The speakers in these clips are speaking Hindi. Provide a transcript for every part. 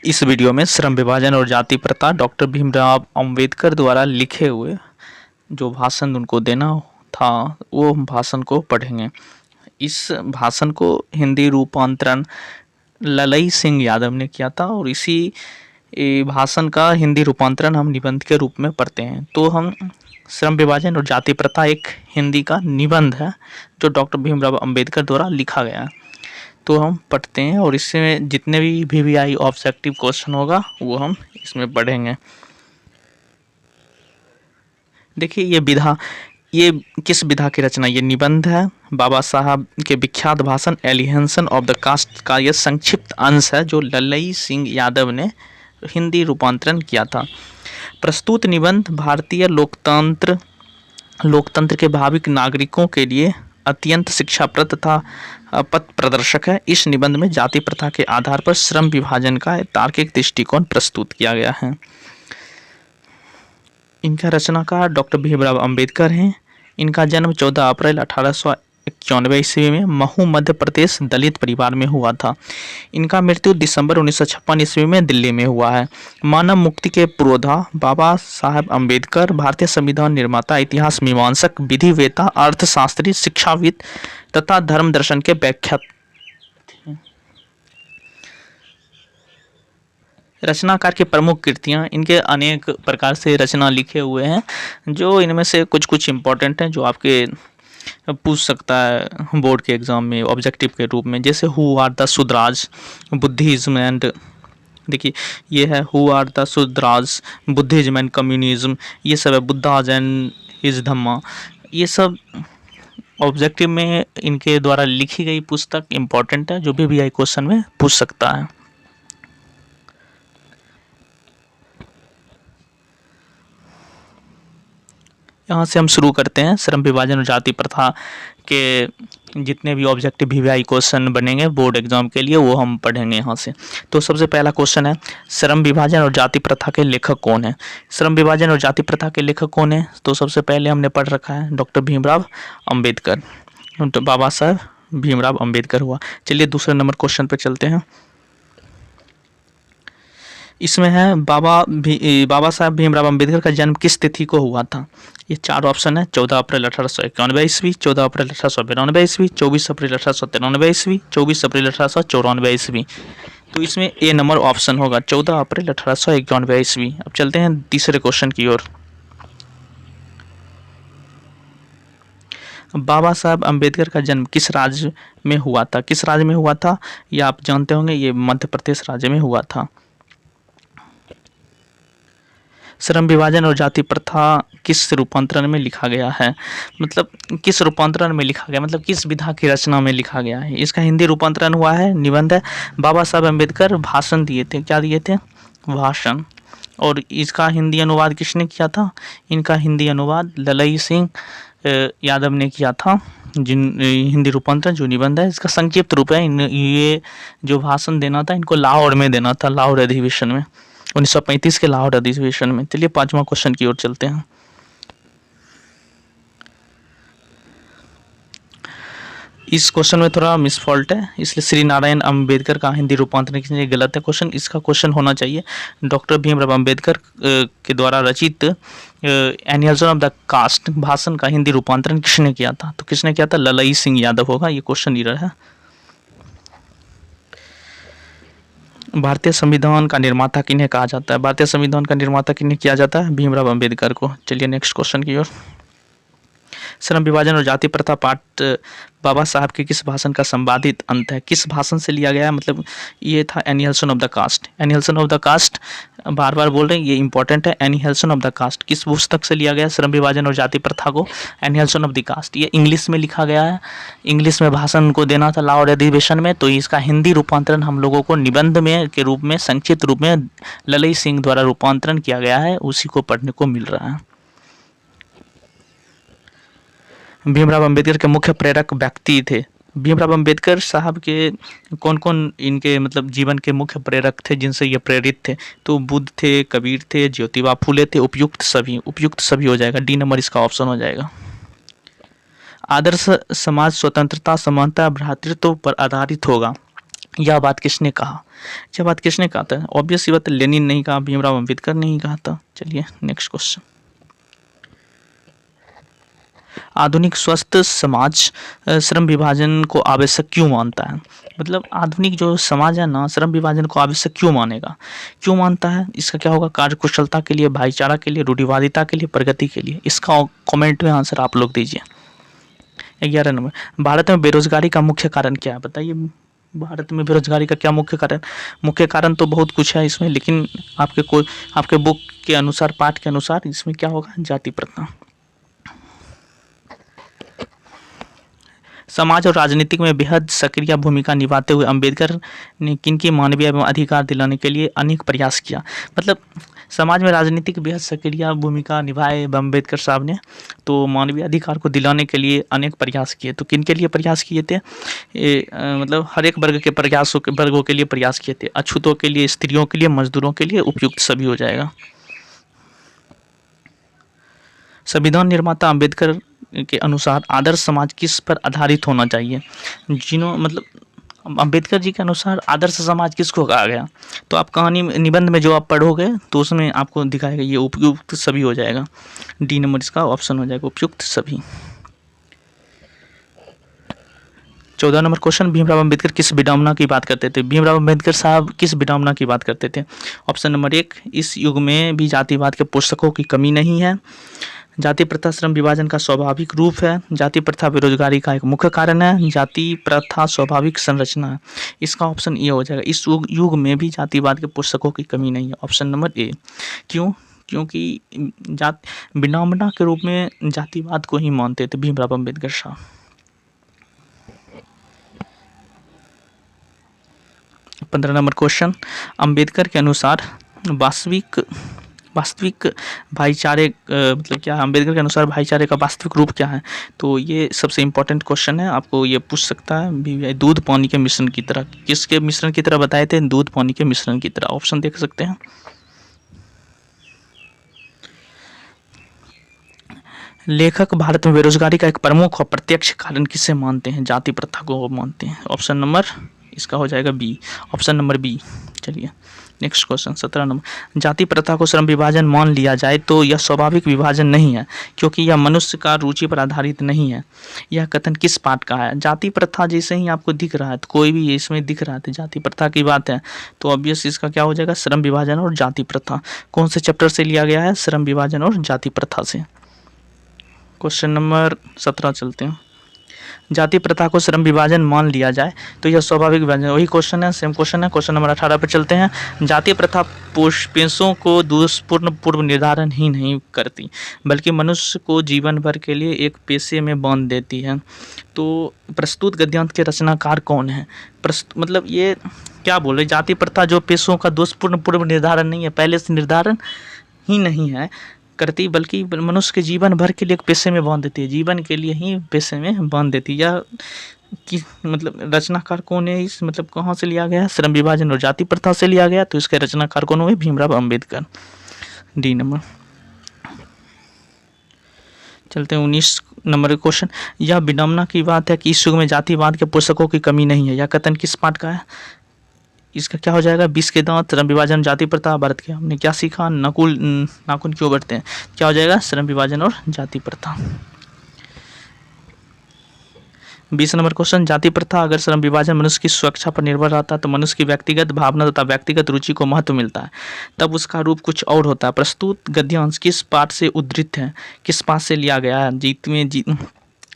इस वीडियो में श्रम विभाजन और जाति प्रथा डॉक्टर भीमराव अंबेडकर द्वारा लिखे हुए जो भाषण उनको देना था वो भाषण को पढ़ेंगे। इस भाषण को हिंदी रूपांतरण ललई सिंह यादव ने किया था और इसी भाषण का हिंदी रूपांतरण हम निबंध के रूप में पढ़ते हैं। तो हम श्रम विभाजन और जाति प्रथा एक हिंदी का निबंध है जो डॉक्टर भीमराव अंबेडकर द्वारा लिखा गया है। तो हम पढ़ते हैं और इसमें जितने भी VVI ऑब्जेक्टिव क्वेश्चन होगा वो हम इसमें पढ़ेंगे। देखिए ये किस विधा की रचना, ये निबंध है। बाबा साहब के विख्यात भाषण एलिहेंशन ऑफ द कास्ट का ये संक्षिप्त अंश है जो ललई सिंह यादव ने हिंदी रूपांतरण किया था। प्रस्तुत निबंध भारतीय लोकतंत्र के भाविक नागरिकों के लिए अत्यंत शिक्षाप्रद तथा पथ प्रदर्शक है। इस निबंध में जाति प्रथा के आधार पर श्रम विभाजन का तार्किक दृष्टिकोण प्रस्तुत किया गया है। इनका रचनाकार डॉक्टर भीमराव अंबेडकर हैं। इनका जन्म 14 अप्रैल 1891 ईस्वी में महू मध्य प्रदेश दलित परिवार में हुआ था। इनका मृत्यु दिसंबर 1956 ईस्वी में दिल्ली में हुआ है। मानव मुक्ति के पुरोधा बाबा साहब अंबेडकर भारतीय संविधान निर्माता, इतिहास मीमांसक, विधिवेता, अर्थशास्त्री, शिक्षाविद तथा धर्म दर्शन के व्याख्याता थे। रचनाकार की प्रमुख कृतियाँ, इनके अनेक प्रकार से रचना लिखे हुए हैं जो इनमें से कुछ इम्पोर्टेंट हैं जो आपके पूछ सकता है बोर्ड के एग्जाम में ऑब्जेक्टिव के रूप में। जैसे who are the Shudras, Buddhism and, देखिए ये है who are the Shudras, Buddhism and communism, ये सब है बुद्धाज एंड हिज धम्मा। ये सब ऑब्जेक्टिव में इनके द्वारा लिखी गई पुस्तक इम्पोर्टेंट है जो VVI क्वेश्चन में पूछ सकता है। यहाँ से हम शुरू करते हैं। श्रम विभाजन और जाति प्रथा के जितने भी ऑब्जेक्टिव VVI क्वेश्चन बनेंगे बोर्ड एग्जाम के लिए वो हम पढ़ेंगे यहाँ से। तो सबसे पहला क्वेश्चन है, श्रम विभाजन और जाति प्रथा के लेखक कौन है? श्रम विभाजन और जाति प्रथा के लेखक कौन है? तो सबसे पहले हमने पढ़ रखा है डॉक्टर भीमराव अंबेडकर, तो बाबा साहब भीमराव अंबेडकर हुआ। चलिए दूसरे नंबर क्वेश्चन पे चलते हैं। इसमें है बाबा साहब भीमराव अंबेडकर का जन्म किस तिथि को हुआ था? ये चार ऑप्शन है। 14 अप्रैल 1891 ईस्वी, 14 अप्रैल 1892 ईस्वी, 24 अप्रैल 1893 ईस्वी, 24 अप्रैल 1894 ईस्वी। तो इसमें ए नंबर ऑप्शन होगा 14 अप्रैल 1891 ईस्वी। अब चलते हैं तीसरे क्वेश्चन की ओर। बाबा साहब अंबेडकर का जन्म किस राज्य में हुआ था? किस राज्य में हुआ था ये आप जानते होंगे, ये मध्य प्रदेश राज्य में हुआ था। श्रम विभाजन और जाति प्रथा किस रूपांतरण में लिखा गया है? मतलब किस रूपांतरण में लिखा गया, मतलब किस विधा की रचना में लिखा गया है? इसका हिंदी रूपांतरण हुआ है, निबंध है। बाबा साहब अंबेडकर भाषण दिए थे, क्या दिए थे? भाषण। और इसका हिंदी अनुवाद किसने किया था? इनका हिंदी अनुवाद ललई सिंह यादव ने किया था। हिंदी रूपांतरण जो निबंध है इसका संक्षिप्त रूप है। ये जो भाषण देना था इनको लाहौर में देना था, लाहौर अधिवेशन में, 1935 के लाहौर अधिवेशन में। चलिए पांचवा क्वेश्चन की ओर चलते हैं। इस क्वेश्चन में थोड़ा मिसफॉल्ट है, इसलिए श्री नारायण अंबेडकर का हिंदी रूपांतरण किसने, गलत है क्वेश्चन। इसका क्वेश्चन होना चाहिए डॉक्टर भीमराव अंबेडकर के द्वारा रचित एनिहलेशन ऑफ द कास्ट भाषण का हिंदी रूपांतरण किसने किया था? तो किसने किया था? ललई सिंह यादव होगा। ये क्वेश्चन एरर है। भारतीय संविधान का निर्माता किन्हें कहा जाता है? भारतीय संविधान का निर्माता किन्हें किया जाता है? भीमराव अंबेडकर को। चलिए नेक्स्ट क्वेश्चन की ओर। श्रम विभाजन और जाति प्रथा पाठ बाबा साहब के किस भाषण का संवादित अंत है? किस भाषण से लिया गया है? मतलब ये था annihilation of the caste. Annihilation of the caste बार बार बोल रहे हैं, ये इंपॉर्टेंट है। एनिहलेशन ऑफ द कास्ट किस पुस्तक से लिया गया? श्रम विभाजन और जाति प्रथा को एनिहलेशन ऑफ द कास्ट, ये इंग्लिश में लिखा गया है। इंग्लिश में भाषण को देना था लाहौर अधिवेशन में, तो इसका हिंदी रूपांतरण हम लोगों को निबंध में के रूप में, संक्षिप्त रूप में ललई सिंह द्वारा रूपांतरण किया गया है, उसी को पढ़ने को मिल रहा है। भीमराव अंबेडकर के मुख्य प्रेरक व्यक्ति थे। भीमराव अंबेडकर साहब के कौन कौन इनके मतलब जीवन के मुख्य प्रेरक थे जिनसे ये प्रेरित थे? तो बुद्ध थे, कबीर थे, ज्योतिबा फूले थे, उपयुक्त सभी हो जाएगा। डी नंबर इसका ऑप्शन हो जाएगा। आदर्श समाज स्वतंत्रता, समानता, भ्रातृत्व पर आधारित होगा। यह बात किसने कहा? यह बात किसने कहा था? ऑब्वियस सी बात है, लेनिन नहीं कहा, भीमराव अम्बेडकर नहीं कहा था। चलिए नेक्स्ट क्वेश्चन। आधुनिक स्वस्थ समाज श्रम विभाजन को आवश्यक क्यों मानता है? मतलब आधुनिक जो समाज है ना, श्रम विभाजन को आवश्यक क्यों मानेगा, क्यों मानता है? इसका क्या होगा? कार्यकुशलता के लिए, भाईचारा के लिए, रूढ़िवादिता के लिए, प्रगति के लिए। इसका कमेंट में आंसर आप लोग दीजिए। 11 नंबर, भारत में बेरोजगारी का मुख्य कारण क्या है? बताइए, भारत में बेरोजगारी का क्या मुख्य कारण? मुख्य कारण तो बहुत कुछ है इसमें, लेकिन आपके बुक के अनुसार, पाठ के अनुसार इसमें क्या होगा? जाति प्रथा। समाज और राजनीतिक में बेहद सक्रिय भूमिका निभाते हुए अंबेडकर ने किनकी मानवीय एवं अधिकार दिलाने के लिए अनेक प्रयास किया? मतलब समाज में राजनीतिक बेहद सक्रिय भूमिका निभाए अम्बेडकर साहब ने, तो मानवीय अधिकार को दिलाने के लिए अनेक प्रयास किए। तो किन के लिए प्रयास किए थे? मतलब हर एक वर्ग के वर्गों के लिए प्रयास किए थे। अछूतों के लिए, स्त्रियों के लिए, मजदूरों के लिए, उपयुक्त सभी हो जाएगा। संविधान निर्माता अंबेडकर के अनुसार आदर्श समाज किस पर आधारित होना चाहिए? मतलब अंबेडकर जी के अनुसार आदर्श समाज किसको कहा गया? तो आप कहानी निबंध में जो आप पढ़ोगे तो उसमें आपको दिखाएगा, ये उपयुक्त सभी हो जाएगा। डी नंबर इसका ऑप्शन हो जाएगा, उपयुक्त सभी। 14 नंबर क्वेश्चन, भीमराव अंबेडकर किस विडंबना की बात करते थे? भीमराव अंबेडकर साहब किस विडंबना की बात करते थे? ऑप्शन नंबर 1, इस युग में भी जातिवाद के पुस्तकों की कमी नहीं है। जाति प्रथा श्रम विभाजन का स्वाभाविक रूप है। जाति प्रथा बेरोजगारी का एक मुख्य कारण है। जाति प्रथा स्वाभाविक संरचना है। इसका ऑप्शन ए हो जाएगा, इस युग में भी जातिवाद के पुस्तकों की कमी नहीं है। Option number A. क्यों? क्योंकि विडंबना के रूप में जातिवाद को ही मानते थे भीमराव अम्बेडकर साहब। 15 नंबर क्वेश्चन, अंबेडकर के अनुसार वास्तविक भाईचारे मतलब क्या है? अंबेडकर के अनुसार भाईचारे का वास्तविक रूप क्या है? तो ये सबसे इम्पोर्टेंट क्वेश्चन है, आपको ये पूछ सकता है। दूध पानी के मिश्रण की तरह। किसके मिश्रण की तरह बताए थे? दूध पानी के मिश्रण की तरह। ऑप्शन देख सकते हैं। लेखक भारत में बेरोजगारी का एक प्रमुख और प्रत्यक्ष कारण किसे मानते हैं? जाति प्रथा को मानते हैं। ऑप्शन नंबर इसका हो जाएगा बी। Option number B. चलिए नेक्स्ट क्वेश्चन 17 नंबर, जाति प्रथा को श्रम विभाजन मान लिया जाए तो यह स्वाभाविक विभाजन नहीं है क्योंकि यह मनुष्य का रुचि पर आधारित नहीं है। यह कथन किस पाठ का है? जाति प्रथा जैसे ही आपको दिख रहा है, तो कोई भी इसमें दिख रहा है जाति प्रथा की बात है, तो ऑब्वियस इसका क्या हो जाएगा? श्रम विभाजन और जाति प्रथा। कौन से चैप्टर से लिया गया है? श्रम विभाजन और जाति प्रथा से। क्वेश्चन नंबर 17 चलते हैं। जाति प्रथा को श्रम विभाजन मान लिया जाए तो यह स्वाभाविक विभाजन, वही क्वेश्चन है, सेम क्वेश्चन है। क्वेश्चन नंबर 18 पर चलते हैं। जाति प्रथा पेशों को दोषपूर्ण पूर्व निर्धारण ही नहीं करती बल्कि मनुष्य को जीवन भर के लिए एक पेशे में बांध देती है। तो प्रस्तुत गद्यांश के रचनाकार कौन है? मतलब ये क्या बोले? जाति प्रथा जो पेशों का दोषपूर्ण पूर्व निर्धारण नहीं है, पहले से निर्धारण ही नहीं है करती, बल्कि मनुष्य के जीवन भर के लिए एक पेशे में बांध देती है, जीवन के लिए ही पेशे में बांध देती है। या कि मतलब रचनाकार कौन है? इस मतलब कहाँ से लिया गया? श्रम विभाजन और जाति प्रथा से लिया गया, तो इसके रचनाकार कौन हुए? भीमराव अंबेडकर। D number. चलते हैं 19 नंबर क्वेश्चन, यह विडंबना की बात है कि इस युग में जातिवाद के पुस्तकों की कमी नहीं है। यह कथन किस पाठ का है? इसका क्या हो जाएगा? 20 के दांत, श्रम विभाजन, जाति प्रथा, भारत के हमने क्या सीखा? नाखून क्यों बढ़ते हैं? क्या हो जाएगा? श्रम विभाजन और जाति प्रथा। 20 नंबर क्वेश्चन, जाति प्रथा अगर श्रम विभाजन मनुष्य की सुरक्षा पर निर्भर रहता है तो मनुष्य की व्यक्तिगत भावना तथा व्यक्तिगत रुचि को महत्व मिलता है, तब उसका रूप कुछ और होता है। प्रस्तुत गद्यांश किस पाठ से उद्धृत है? किस पाठ से लिया गया है?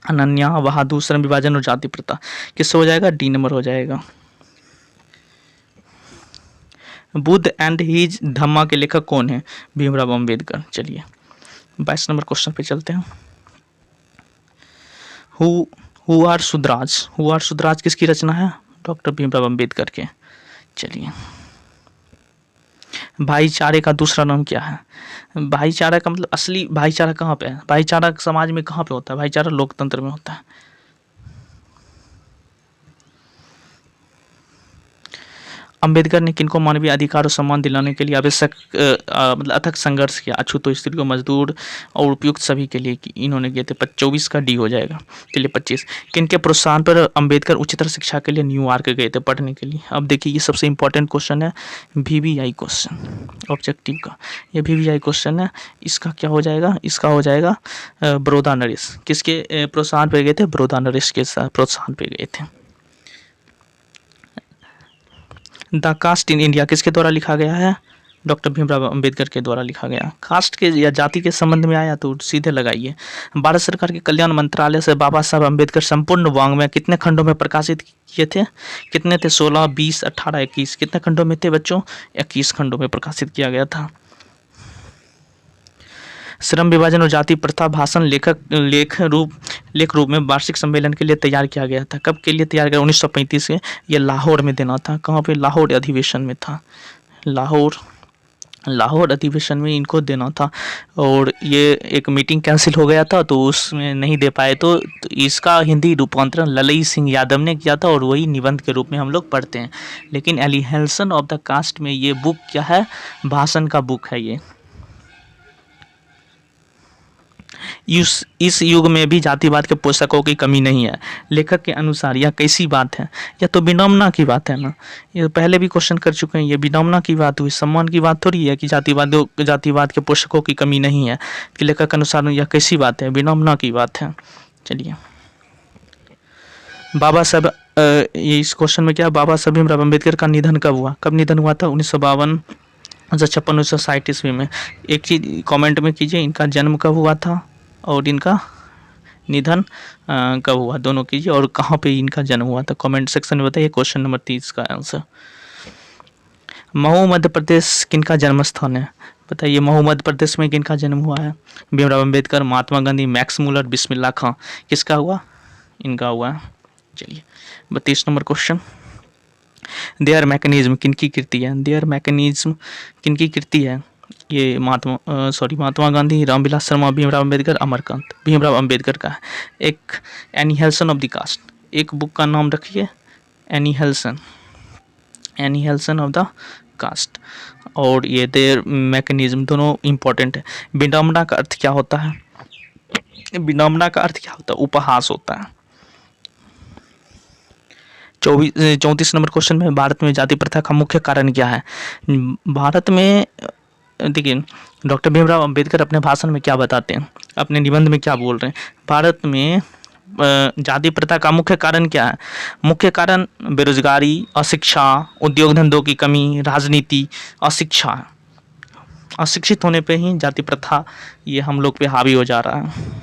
अनन्या, बहादुर, श्रम विभाजन और जाति प्रथा। किससे हो जाएगा? डी नंबर हो जाएगा। बुद्ध एंड हीज धम्मा के लेखक कौन है? भीमराव अंबेडकर। चलिए 22 नंबर क्वेश्चन पे चलते हैं। हु आर सुधराज किसकी रचना है? डॉक्टर भीमराव अंबेडकर के। चलिए भाईचारे का दूसरा नाम क्या है? भाईचारा का मतलब असली भाईचारा कहाँ पे है? भाईचारा समाज में कहाँ पे होता है? भाईचारा लोकतंत्र में होता है। अंबेडकर ने किनको मानवीय अधिकार और सम्मान दिलाने के लिए आवश्यक मतलब अथक संघर्ष किया? अछूतो, स्त्रियों, मजदूर और उपयुक्त सभी के लिए इन्होंने किए थे। 24 का डी हो जाएगा। चलिए 25, किनके प्रोत्साहन पर अंबेडकर उच्चतर शिक्षा के लिए न्यूयॉर्क गए थे पढ़ने के लिए? अब देखिए ये सबसे इंपॉर्टेंट क्वेश्चन है, VVI क्वेश्चन ऑब्जेक्टिव का, ये VVI क्वेश्चन है। इसका क्या हो जाएगा? इसका हो जाएगा बड़ौदा नरेश। किसके प्रोत्साहन पे गए थे? बड़ौदा नरेश के प्रोत्साहन पे गए थे। द कास्ट इन इंडिया किसके द्वारा लिखा गया है? डॉक्टर भीमराव अंबेडकर के द्वारा लिखा गया। कास्ट के या जाति के संबंध में आया तो सीधे लगाइए। भारत सरकार के कल्याण मंत्रालय से बाबा साहब अंबेडकर संपूर्ण वाङ्मय कितने खंडों में प्रकाशित किए थे? कितने थे? 16, 20, 18, 21। कितने खंडों में थे बच्चों? 21 खंडों में प्रकाशित किया गया था। श्रम विभाजन और जाति प्रथा भाषण लेख रूप में वार्षिक सम्मेलन के लिए तैयार किया गया था। कब के लिए तैयार किया? 1935 के। ये लाहौर में देना था। कहाँ पे? लाहौर अधिवेशन में था। लाहौर अधिवेशन में इनको देना था और ये एक मीटिंग कैंसिल हो गया था तो उसमें नहीं दे पाए, तो इसका हिंदी रूपांतरण ललई सिंह यादव ने किया था और वही निबंध के रूप में हम लोग पढ़ते हैं। लेकिन एलिहेंशन ऑफ द कास्ट में ये बुक क्या है? भाषण का बुक है ये। इस युग में भी जातिवाद के पोषकों की कमी नहीं है। लेखक के अनुसार यह कैसी बात है? यह तो विडंबना की बात है ना। ये पहले भी क्वेश्चन कर चुके हैं। ये विडंबना की बात हुई, सम्मान की बात थोड़ी है कि जातिवाद के पोषकों की कमी नहीं है। कि लेखक के अनुसार यह कैसी बात है? विडंबना की बात है। चलिए बाबा साहब, ये इस क्वेश्चन में क्या? बाबा साहब भीमराव अम्बेडकर का निधन कब हुआ? कब निधन हुआ था? 1952, 1956, 1960 ईस्वी में। एक चीज़ कमेंट में कीजिए, इनका जन्म कब हुआ था और इनका निधन कब हुआ? दोनों कीजिए। और कहाँ पे इनका जन्म हुआ था कमेंट सेक्शन में बताइए। क्वेश्चन नंबर 30 का आंसर। महू मध्य प्रदेश किनका जन्म स्थान है? बताइए महू मध्य प्रदेश में किनका जन्म हुआ है? भीमराव अम्बेडकर, महात्मा गांधी, मैक्स मुलर, बिस्मिल्ला खां। किसका हुआ? इनका हुआ है। चलिए 32 नंबर क्वेश्चन। देयर मैकेनिज्म किनकी कृति है? देयर मैकेनिज्म किनकी कृति है? ये महात्मा गांधी, रामविलास शर्मा, भीमराव अम्बेडकर, अमरकांत। भीमराव अम्बेडकर का है। एक एनिहेल्सन ऑफ द कास्ट, एक बुक का नाम रखिए, एनिहेल्सन ऑफ द कास्ट। और ये देयर मैकेनिज्म दोनों इंपॉर्टेंट है। विडंबना का अर्थ क्या होता है? विडंबना का अर्थ क्या होता है? उपहास होता है। 34 नंबर क्वेश्चन में, भारत में जाति प्रथा का मुख्य कारण क्या है? भारत में देखिए डॉक्टर भीमराव अंबेडकर अपने भाषण में क्या बताते हैं, अपने निबंध में क्या बोल रहे हैं? भारत में जाति प्रथा का मुख्य कारण क्या है? मुख्य कारण बेरोजगारी, अशिक्षा, उद्योग धंधों की कमी, राजनीति, अशिक्षा है। अशिक्षित होने पे ही जाति प्रथा ये हम लोग पे हावी हो जा रहा है।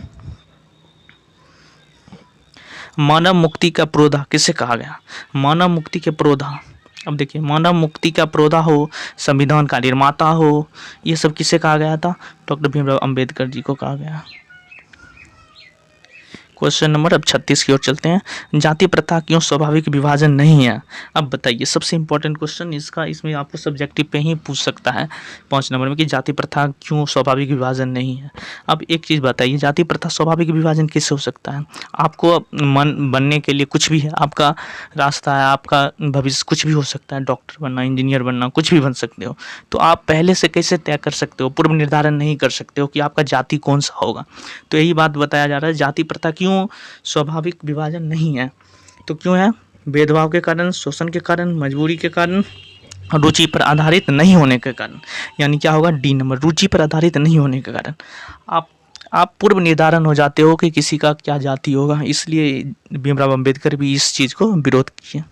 मानव मुक्ति का प्रोधा किसे कहा गया? मानव मुक्ति के प्रोधा, अब देखिए मानव मुक्ति का प्रोधा हो, संविधान का निर्माता हो, ये सब किसे कहा गया था? डॉक्टर भीमराव अंबेडकर जी को कहा गया। क्वेश्चन नंबर अब 36 की ओर चलते हैं। जाति प्रथा क्यों स्वाभाविक विभाजन नहीं है? अब बताइए, सबसे इंपॉर्टेंट क्वेश्चन इसका, इसमें आपको सब्जेक्टिव पे ही पूछ सकता है 5 नंबर में कि जाति प्रथा क्यों स्वाभाविक विभाजन नहीं है। अब एक चीज़ बताइए, जाति प्रथा स्वाभाविक विभाजन कैसे हो सकता है? आपको मन बनने के लिए कुछ भी है, आपका रास्ता है, आपका भविष्य कुछ भी हो सकता है, डॉक्टर बनना, इंजीनियर बनना, कुछ भी बन सकते हो। तो आप पहले से कैसे तय कर सकते हो, पूर्व निर्धारण नहीं कर सकते हो कि आपका जाति कौन सा होगा? तो यही बात बताया जा रहा है, जाति प्रथा क्यों स्वाभाविक विभाजन नहीं है। तो क्यों है? भेदभाव के कारण, शोषण के कारण, मजबूरी के कारण, रुचि पर आधारित नहीं होने के कारण। यानी क्या होगा? डी नंबर, रुचि पर आधारित नहीं होने के कारण। आप पूर्व निर्धारण हो जाते हो कि किसी का क्या जाति होगा, इसलिए भीमराव अंबेडकर भी इस चीज़ को विरोध किए।